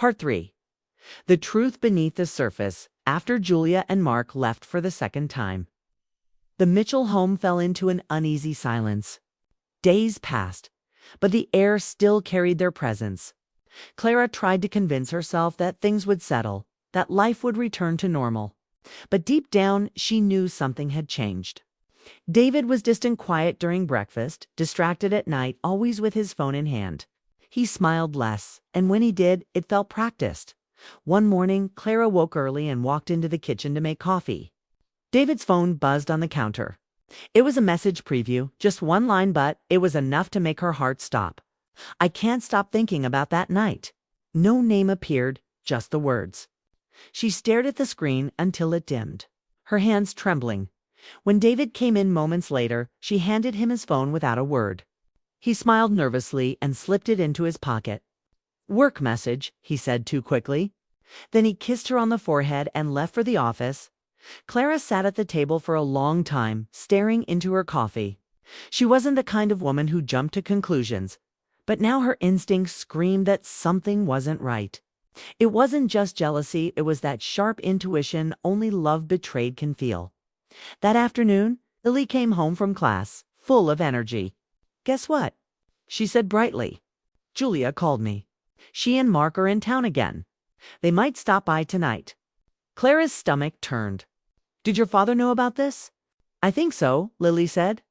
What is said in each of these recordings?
Part 3. The truth beneath the surface after Julia and Mark left for the second time. The Mitchell home fell into an uneasy silence. Days passed, but the air still carried their presence. Clara tried to convince herself that things would settle, that life would return to normal. But deep down, she knew something had changed. David was distant, quiet during breakfast, distracted at night, always with his phone in hand. He smiled less, and when he did, it felt practiced. One morning, Clara woke early and walked into the kitchen to make coffee. David's phone buzzed on the counter. It was a message preview, just one line, but it was enough to make her heart stop. "I can't stop thinking about that night." No name appeared, just the words. She stared at the screen until it dimmed, her hands trembling. When David came in moments later, she handed him his phone without a word. He smiled nervously and slipped it into his pocket. "Work message," he said too quickly. Then he kissed her on the forehead and left for the office. Clara sat at the table for a long time, staring into her coffee. She wasn't the kind of woman who jumped to conclusions, but now her instincts screamed that something wasn't right. It wasn't just jealousy, it was that sharp intuition only love betrayed can feel. That afternoon, Lily came home from class, full of energy. "Guess what?" she said brightly. "Julia called me. She and Mark are in town again. They might stop by tonight." Clara's stomach turned. "Did your father know about this?" "I think so," Lily said.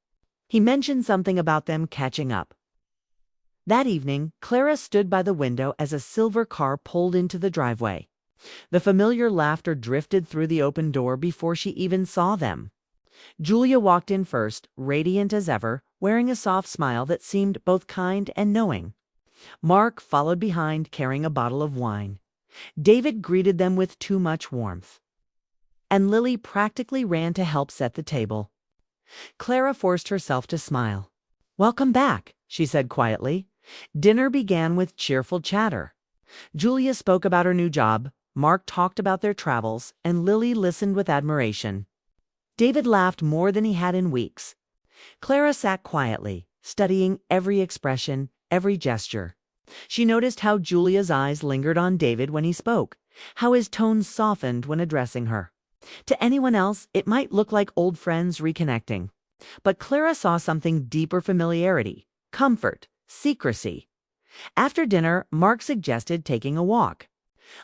"He mentioned something about them catching up." That evening, Clara stood by the window as a silver car pulled into the driveway. The familiar laughter drifted through the open door before she even saw them. Julia walked in first, radiant as ever, wearing a soft smile that seemed both kind and knowing. Mark followed behind, carrying a bottle of wine. David greeted them with too much warmth. And Lily practically ran to help set the table. Clara forced herself to smile. "Welcome back," she said quietly. Dinner began with cheerful chatter. Julia spoke about her new job, Mark talked about their travels, and Lily listened with admiration. David laughed more than he had in weeks. Clara sat quietly, studying every expression, every gesture. She noticed how Julia's eyes lingered on David when he spoke, how his tone softened when addressing her. To anyone else, it might look like old friends reconnecting. But Clara saw something deeper: familiarity, comfort, secrecy. After dinner, Mark suggested taking a walk.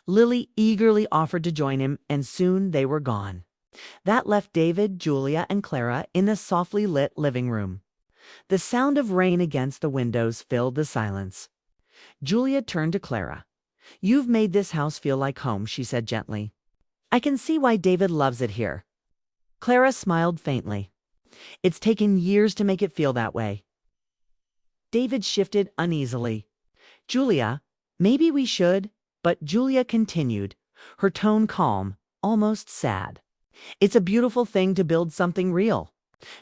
Lily eagerly offered to join him, and soon they were gone. That left David, Julia, and Clara in the softly lit living room. The sound of rain against the windows filled the silence. Julia turned to Clara. "You've made this house feel like home," she said gently. "I can see why David loves it here." Clara smiled faintly. "It's taken years to make it feel that way." David shifted uneasily. "Julia, maybe we should," but Julia continued, her tone calm, almost sad. "It's a beautiful thing to build something real.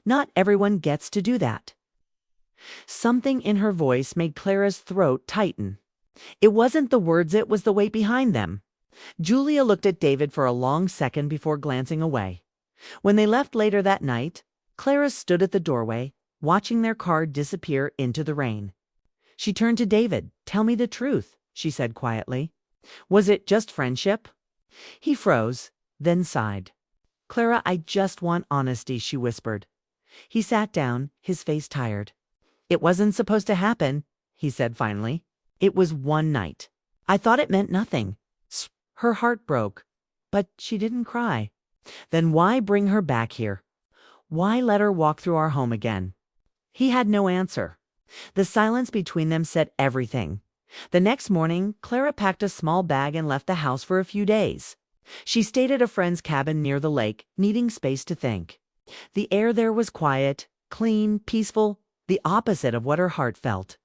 Not everyone gets to do that." Something in her voice made Clara's throat tighten. It wasn't the words, it was the weight behind them. Julia looked at David for a long second before glancing away. When they left later that night, Clara stood at the doorway, watching their car disappear into the rain. She turned to David. "Tell me the truth," she said quietly. "Was it just friendship?" He froze, then sighed. "Clara, I just want honesty," she whispered. He sat down, his face tired. "It wasn't supposed to happen," he said finally. "It was one night. I thought it meant nothing." Her heart broke, but she didn't cry. Then why bring her back here? Why let her walk through our home again? He had no answer. The silence between them said everything. The next morning, Clara packed a small bag and left the house for a few days. She stayed at a friend's cabin near the lake, needing space to think. The air there was quiet, clean, peaceful, the opposite of what her heart felt.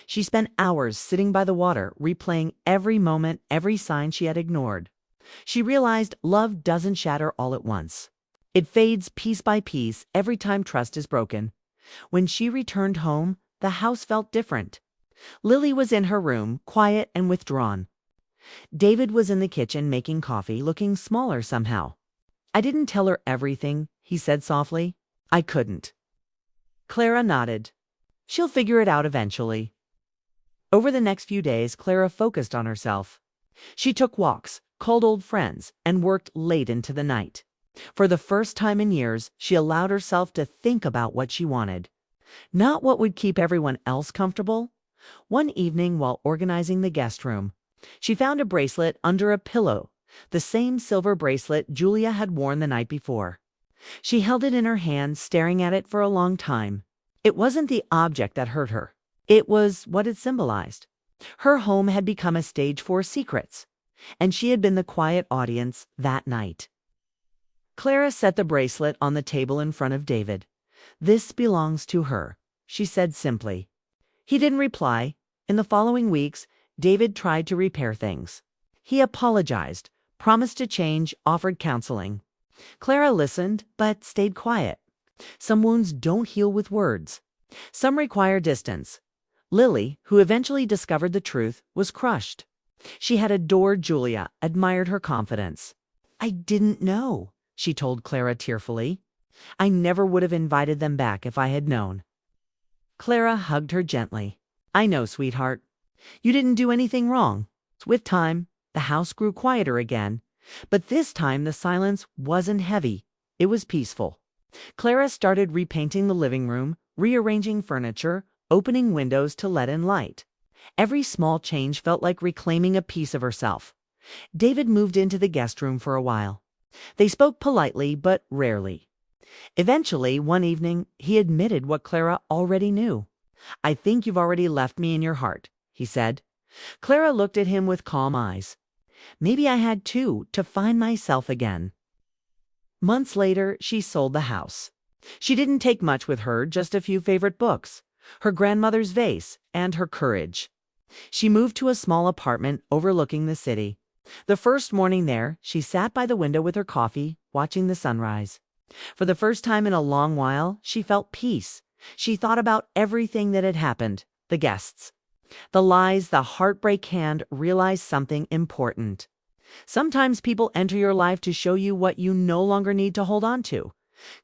She spent hours sitting by the water, replaying every moment, every sign she had ignored. She realized love doesn't shatter all at once. It fades piece by piece every time trust is broken. When she returned home, the house felt different. Lily was in her room, quiet and withdrawn. David was in the kitchen making coffee, looking smaller somehow. "I didn't tell her everything," he said softly. "I couldn't." Clara nodded. "She'll figure it out eventually." Over the next few days, Clara focused on herself. She took walks, called old friends, and worked late into the night. For the first time in years, she allowed herself to think about what she wanted, not what would keep everyone else comfortable. One evening, while organizing the guest room, she found a bracelet under a pillow, the same silver bracelet Julia had worn the night before. She held it in her hand, staring at it for a long time. It wasn't the object that hurt her. It was what it symbolized. Her home had become a stage for secrets, and she had been the quiet audience that night. Clara set the bracelet on the table in front of David. "This belongs to her," she said simply. He didn't reply. In the following weeks, David tried to repair things. He apologized, promised to change, offered counseling. Clara listened, but stayed quiet. Some wounds don't heal with words. Some require distance. Lily, who eventually discovered the truth, was crushed. She had adored Julia, admired her confidence. "I didn't know," she told Clara tearfully. "I never would have invited them back if I had known." Clara hugged her gently. "I know, sweetheart. You didn't do anything wrong." With time, the house grew quieter again, but this time the silence wasn't heavy. It was peaceful. Clara started repainting the living room, rearranging furniture, opening windows to let in light. Every small change felt like reclaiming a piece of herself. David moved into the guest room for a while. They spoke politely, but rarely. Eventually, one evening, he admitted what Clara already knew. "I think you've already left me in your heart," he said. Clara looked at him with calm eyes. "Maybe I had to find myself again." Months later, she sold the house. She didn't take much with her, just a few favorite books, her grandmother's vase, and her courage. She moved to a small apartment overlooking the city. The first morning there, she sat by the window with her coffee, watching the sunrise. For the first time in a long while, she felt peace. She thought about everything that had happened, the guests, the lies, the heartbreak, and realized something important. Sometimes people enter your life to show you what you no longer need to hold on to.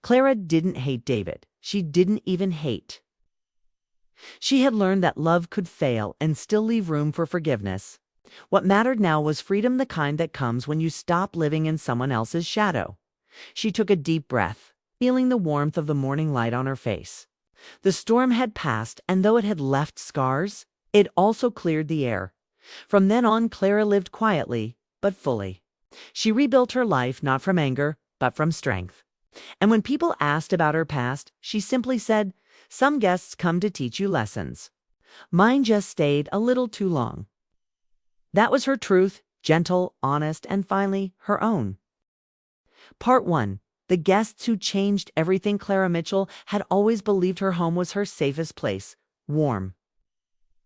Clara didn't hate David. She didn't even hate. She had learned that love could fail and still leave room for forgiveness. What mattered now was freedom, the kind that comes when you stop living in someone else's shadow. She took a deep breath, feeling the warmth of the morning light on her face. The storm had passed, and though it had left scars, it also cleared the air. From then on, Clara lived quietly, but fully. She rebuilt her life not from anger, but from strength. And when people asked about her past, she simply said, "Some guests come to teach you lessons. Mine just stayed a little too long." That was her truth, gentle, honest, and finally, her own. Part 1. The guests who changed everything. Clara Mitchell had always believed her home was her safest place. Warm,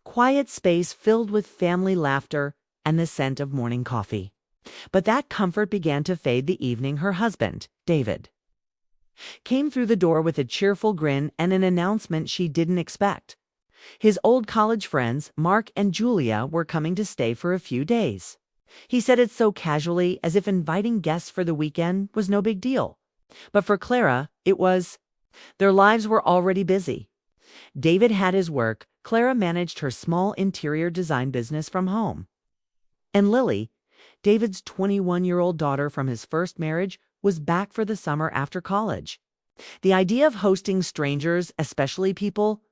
quiet space filled with family laughter and the scent of morning coffee. But that comfort began to fade the evening her husband, David, came through the door with a cheerful grin and an announcement she didn't expect. His old college friends, Mark and Julia, were coming to stay for a few days. He said it so casually, as if inviting guests for the weekend was no big deal. But for Clara, it was. Their lives were already busy. David had his work. Clara managed her small interior design business from home. And Lily, David's 21-year-old daughter from his first marriage, was back for the summer after college. The idea of hosting strangers, especially people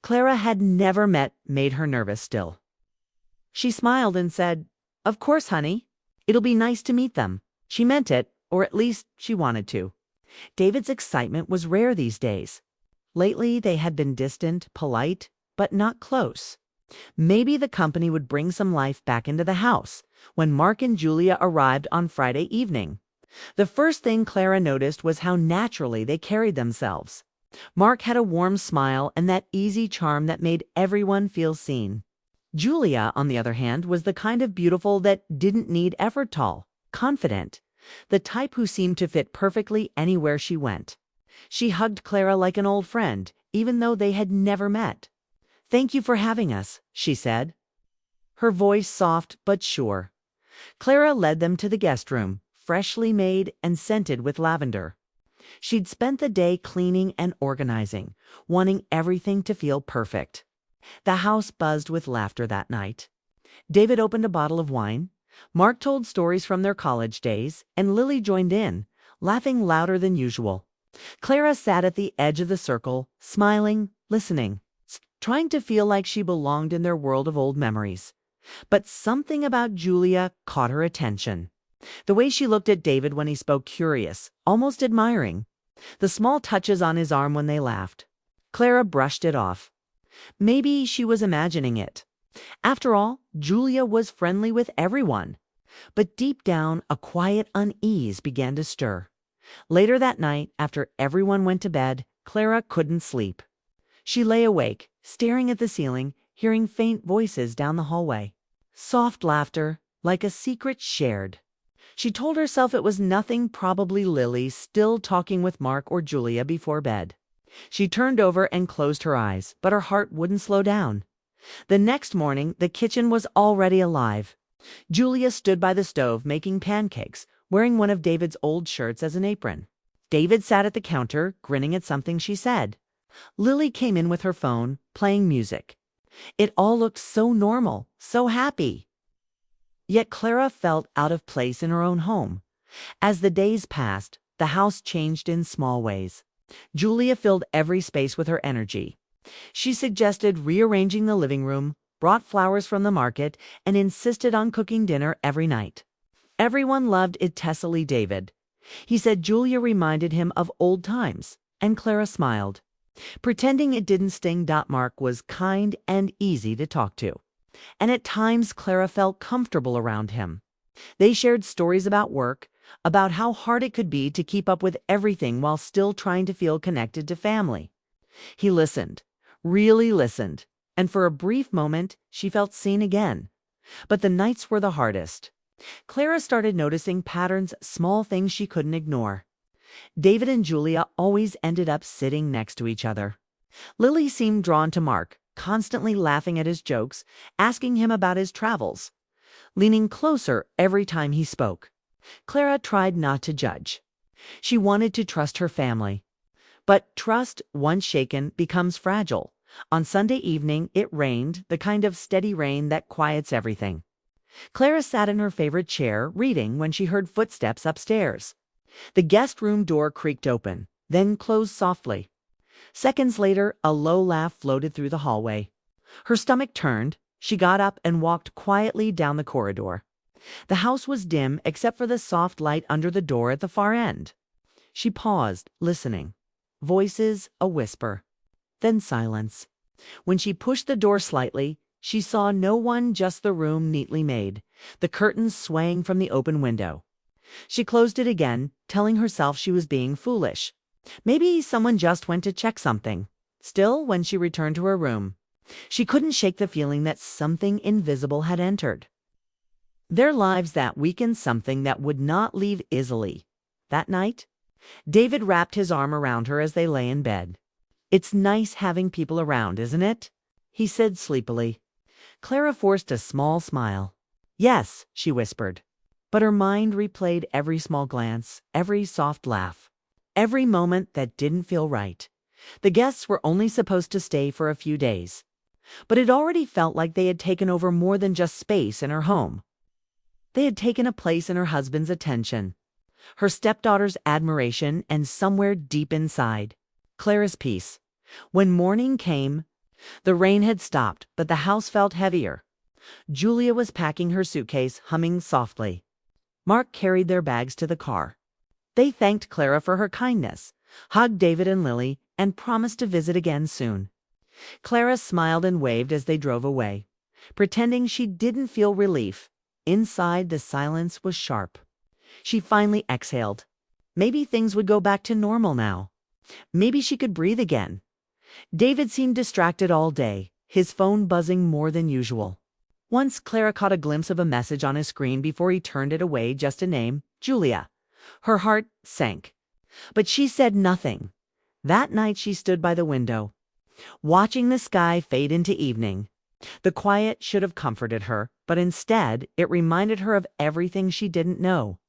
Clara had never met, made her nervous still. She smiled and said, "Of course, honey. It'll be nice to meet them." She meant it, or at least she wanted to. David's excitement was rare these days. Lately, they had been distant, polite, but not close. Maybe the company would bring some life back into the house when Mark and Julia arrived on Friday evening. The first thing Clara noticed was how naturally they carried themselves. Mark had a warm smile and that easy charm that made everyone feel seen. Julia, on the other hand, was the kind of beautiful that didn't need effort, tall, confident, the type who seemed to fit perfectly anywhere she went. She hugged Clara like an old friend, even though they had never met. "Thank you for having us," she said, her voice soft but sure. Clara led them to the guest room, freshly made and scented with lavender. She'd spent the day cleaning and organizing, wanting everything to feel perfect. The house buzzed with laughter that night. David opened a bottle of wine. Mark told stories from their college days, and Lily joined in, laughing louder than usual. Clara sat at the edge of the circle, smiling, listening, trying to feel like she belonged in their world of old memories. But something about Julia caught her attention. The way she looked at David when he spoke, curious, almost admiring. The small touches on his arm when they laughed. Clara brushed it off. Maybe she was imagining it. After all, Julia was friendly with everyone. But deep down, a quiet unease began to stir. Later that night, after everyone went to bed, Clara couldn't sleep. She lay awake, staring at the ceiling, hearing faint voices down the hallway. Soft laughter, like a secret shared. She told herself it was nothing, probably Lily still talking with Mark or Julia before bed. She turned over and closed her eyes, but her heart wouldn't slow down. The next morning, the kitchen was already alive. Julia stood by the stove making pancakes, wearing one of David's old shirts as an apron. David sat at the counter, grinning at something she said. Lily came in with her phone, playing music. It all looked so normal, so happy. Yet Clara felt out of place in her own home. As the days passed, the house changed in small ways. Julia filled every space with her energy. She suggested rearranging the living room, brought flowers from the market, and insisted on cooking dinner every night. Everyone loved Itessely David. He said Julia reminded him of old times, and Clara smiled, pretending it didn't sting. Mark was kind and easy to talk to, and at times Clara felt comfortable around him. They shared stories about work, about how hard it could be to keep up with everything while still trying to feel connected to family. He listened, really listened, and for a brief moment she felt seen again. But the nights were the hardest. Clara started noticing patterns, small things she couldn't ignore. David and Julia always ended up sitting next to each other. Lily seemed drawn to Mark, constantly laughing at his jokes, asking him about his travels, leaning closer every time he spoke. Clara tried not to judge. She wanted to trust her family. But trust, once shaken, becomes fragile. On Sunday evening, it rained, the kind of steady rain that quiets everything. Clara sat in her favorite chair, reading, when she heard footsteps upstairs. The guest room door creaked open, then closed softly. Seconds later, a low laugh floated through the hallway. Her stomach turned. She got up and walked quietly down the corridor. The house was dim except for the soft light under the door at the far end. She paused, listening. Voices, a whisper. Then silence. When she pushed the door slightly, she saw no one, just the room neatly made, the curtains swaying from the open window. She closed it again, telling herself she was being foolish. Maybe someone just went to check something. Still, when she returned to her room, she couldn't shake the feeling that something invisible had entered. Their lives that weakened, something that would not leave easily. That night, David wrapped his arm around her as they lay in bed. "It's nice having people around, isn't it?" he said sleepily. Clara forced a small smile. "Yes," she whispered. But her mind replayed every small glance, every soft laugh, every moment that didn't feel right. The guests were only supposed to stay for a few days, but it already felt like they had taken over more than just space in her home. They had taken a place in her husband's attention, her stepdaughter's admiration, and somewhere deep inside, Clara's peace. When morning came, the rain had stopped, but the house felt heavier. Julia was packing her suitcase, humming softly. Mark carried their bags to the car. They thanked Clara for her kindness, hugged David and Lily, and promised to visit again soon. Clara smiled and waved as they drove away, pretending she didn't feel relief. Inside, the silence was sharp. She finally exhaled. Maybe things would go back to normal now. Maybe she could breathe again. David seemed distracted all day, his phone buzzing more than usual. Once Clara caught a glimpse of a message on his screen before he turned it away, just a name, Julia. Her heart sank. But she said nothing. That night she stood by the window, watching the sky fade into evening. The quiet should have comforted her, but instead it reminded her of everything she didn't know.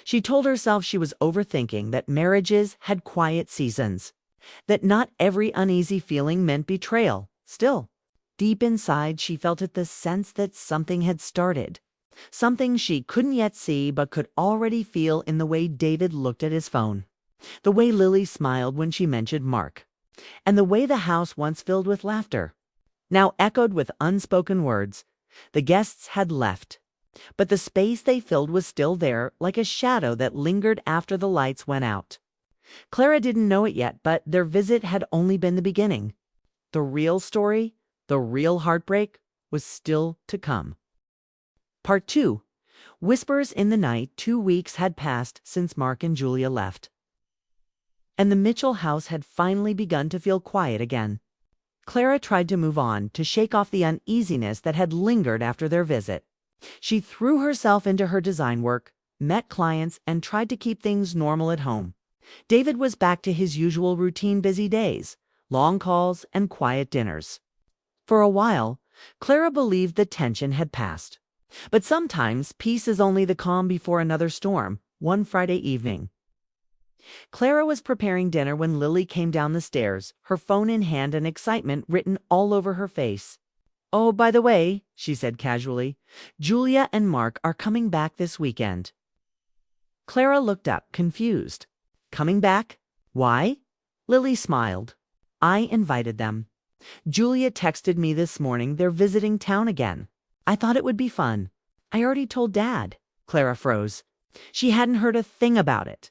She told herself she was overthinking, that marriages had quiet seasons, that not every uneasy feeling meant betrayal. Still, deep inside, she felt it, the sense that something had started. something she couldn't yet see but could already feel in the way David looked at his phone, the way Lily smiled when she mentioned Mark, and the way the house once filled with laughter now echoed with unspoken words. The guests had left, but the space they filled was still there, like a shadow that lingered after the lights went out. Clara didn't know it yet, but their visit had only been the beginning. The real story, the real heartbreak, was still to come. Part 2. Whispers in the Night. 2 weeks had passed since Mark and Julia left, and the Mitchell house had finally begun to feel quiet again. Clara tried to move on, to shake off the uneasiness that had lingered after their visit. She threw herself into her design work, met clients, and tried to keep things normal at home. David was back to his usual routine: busy days, long calls, and quiet dinners. For a while, Clara believed the tension had passed. But sometimes peace is only the calm before another storm. One Friday evening, Clara was preparing dinner when Lily came down the stairs, her phone in hand and excitement written all over her face. "Oh, by the way," she said casually, "Julia and Mark are coming back this weekend." Clara looked up, confused. "Coming back? Why?" Lily smiled. "I invited them. Julia texted me this morning they're visiting town again. I thought it would be fun. I already told Dad." Clara froze. She hadn't heard a thing about it.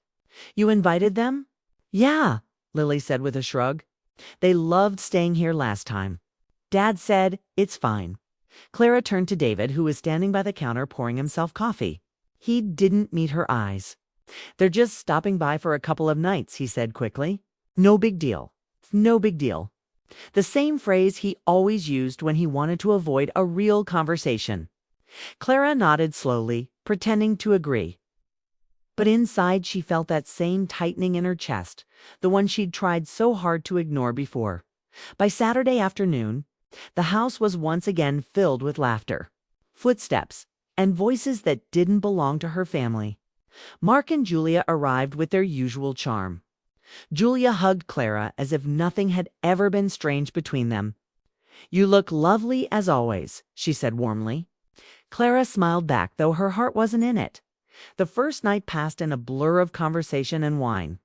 "You invited them?" "Yeah," Lily said with a shrug. "They loved staying here last time. Dad said it's fine." Clara turned to David, who was standing by the counter pouring himself coffee. He didn't meet her eyes. "They're just stopping by for a couple of nights," he said quickly. "No big deal. No big deal." The same phrase he always used when he wanted to avoid a real conversation. Clara nodded slowly, pretending to agree. But inside she felt that same tightening in her chest, the one she'd tried so hard to ignore before. By Saturday afternoon, the house was once again filled with laughter, footsteps, and voices that didn't belong to her family. Mark and Julia arrived with their usual charm. Julia hugged Clara as if nothing had ever been strange between them. "You look lovely as always," she said warmly. Clara smiled back, though her heart wasn't in it. The first night passed in a blur of conversation and wine.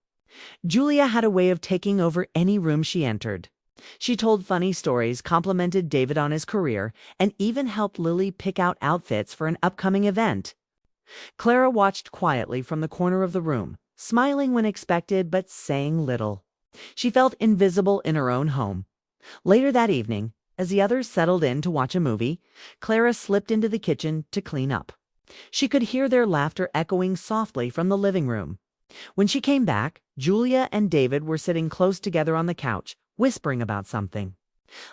Julia had a way of taking over any room she entered. She told funny stories, complimented David on his career, and even helped Lily pick out outfits for an upcoming event. Clara watched quietly from the corner of the room, smiling when expected but saying little. She felt invisible in her own home. Later that evening, as the others settled in to watch a movie, Clara slipped into the kitchen to clean up. She could hear their laughter echoing softly from the living room. When she came back, Julia and David were sitting close together on the couch, whispering about something.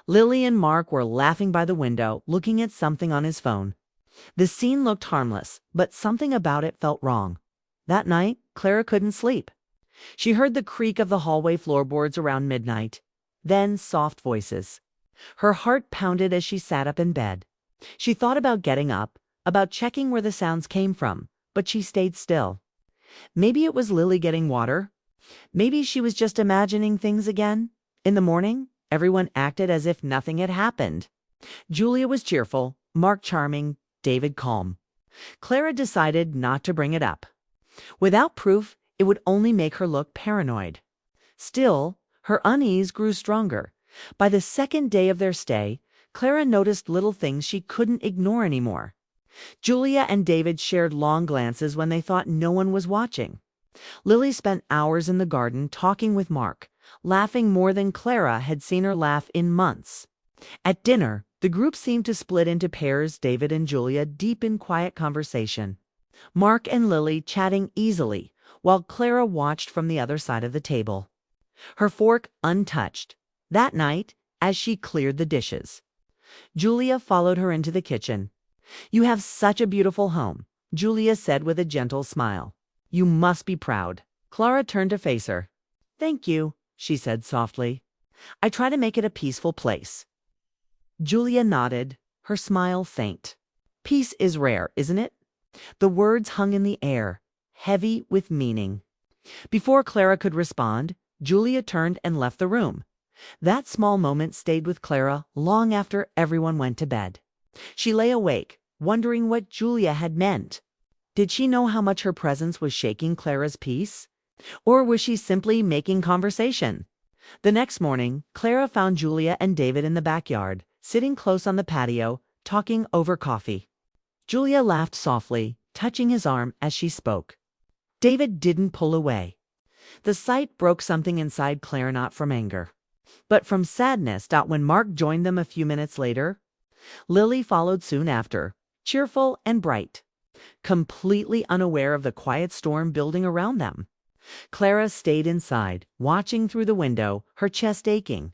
Lily and Mark were laughing by the window, looking at something on his phone. The scene looked harmless, but something about it felt wrong. That night, Clara couldn't sleep. She heard the creak of the hallway floorboards around midnight, then soft voices. Her heart pounded as she sat up in bed. She thought about getting up, about checking where the sounds came from, but she stayed still. Maybe it was Lily getting water. Maybe she was just imagining things again. In the morning, everyone acted as if nothing had happened. Julia was cheerful, Mark charming, David calm. Clara decided not to bring it up. Without proof, it would only make her look paranoid. Still, her unease grew stronger. By the second day of their stay, Clara noticed little things she couldn't ignore anymore. Julia and David shared long glances when they thought no one was watching. Lily spent hours in the garden talking with Mark, laughing more than Clara had seen her laugh in months. At dinner, the group seemed to split into pairs, David and Julia deep in quiet conversation, Mark and Lily chatting easily, while Clara watched from the other side of the table, her fork untouched, that night as she cleared the dishes. Julia followed her into the kitchen. "You have such a beautiful home," Julia said with a gentle smile. "You must be proud." Clara turned to face her. "Thank you," she said softly. "I try to make it a peaceful place." Julia nodded, her smile faint. "Peace is rare, isn't it?" The words hung in the air, heavy with meaning. Before Clara could respond, Julia turned and left the room. That small moment stayed with Clara long after everyone went to bed. She lay awake, wondering what Julia had meant. Did she know how much her presence was shaking Clara's peace? Or was she simply making conversation? The next morning, Clara found Julia and David in the backyard, sitting close on the patio, talking over coffee. Julia laughed softly, touching his arm as she spoke. David didn't pull away. The sight broke something inside Clara, not from anger, but from sadness. When Mark joined them a few minutes later, Lily followed soon after, cheerful and bright, completely unaware of the quiet storm building around them. Clara stayed inside, watching through the window, her chest aching.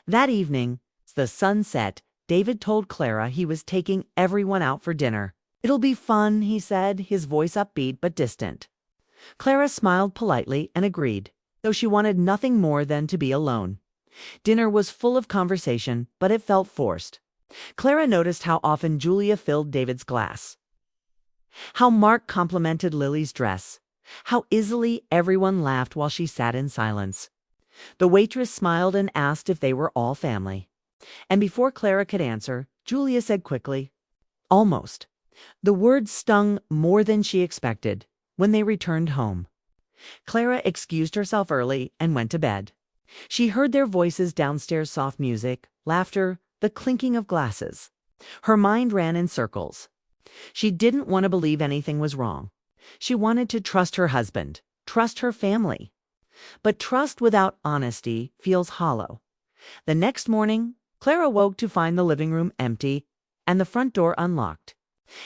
That evening, as the sun set, David told Clara he was taking everyone out for dinner. "It'll be fun," he said, his voice upbeat but distant. Clara smiled politely and agreed, though she wanted nothing more than to be alone. Dinner was full of conversation, but it felt forced. Clara noticed how often Julia filled David's glass, how Mark complimented Lily's dress, how easily everyone laughed while she sat in silence. The waitress smiled and asked if they were all family. And before Clara could answer, Julia said quickly, "Almost." The word stung more than she expected. When they returned home, Clara excused herself early and went to bed. She heard their voices downstairs, soft music, laughter, the clinking of glasses. Her mind ran in circles. She didn't want to believe anything was wrong. She wanted to trust her husband, trust her family. But trust without honesty feels hollow. The next morning, Clara woke to find the living room empty and the front door unlocked.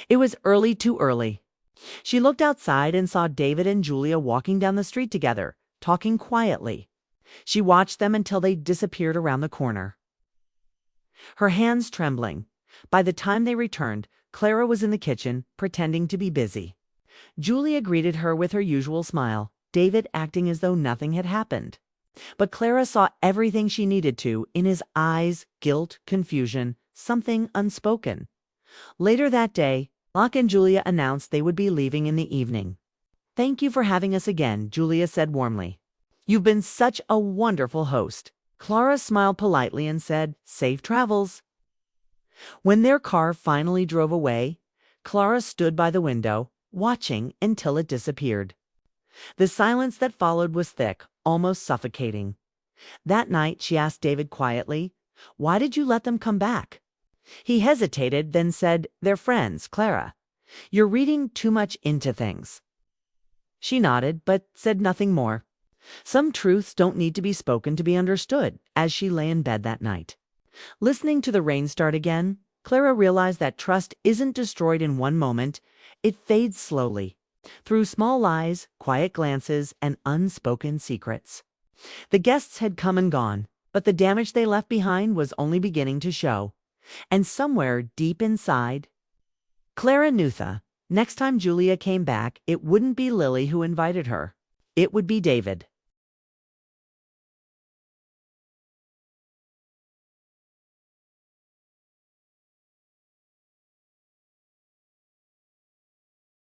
It was early, too early. She looked outside and saw David and Julia walking down the street together, talking quietly. She watched them until they disappeared around the corner, her hands trembling. By the time they returned, Clara was in the kitchen, pretending to be busy. Julia greeted her with her usual smile, David acting as though nothing had happened. But Clara saw everything she needed to in his eyes: guilt, confusion, something unspoken. Later that day, Locke and Julia announced they would be leaving in the evening. "Thank you for having us again," Julia said warmly. "You've been such a wonderful host." Clara smiled politely and said, "Safe travels." When their car finally drove away, Clara stood by the window, watching until it disappeared. The silence that followed was thick, almost suffocating. That night, she asked David quietly, "Why did you let them come back?" He hesitated, then said, "They're friends, Clara. You're reading too much into things." She nodded, but said nothing more. Some truths don't need to be spoken to be understood. As she lay in bed that night, listening to the rain start again, Clara realized that trust isn't destroyed in one moment. It fades slowly, through small lies, quiet glances, and unspoken secrets. The guests had come and gone, but the damage they left behind was only beginning to show. And somewhere deep inside, Clara knew that next time Julia came back, it wouldn't be Lily who invited her. It would be David.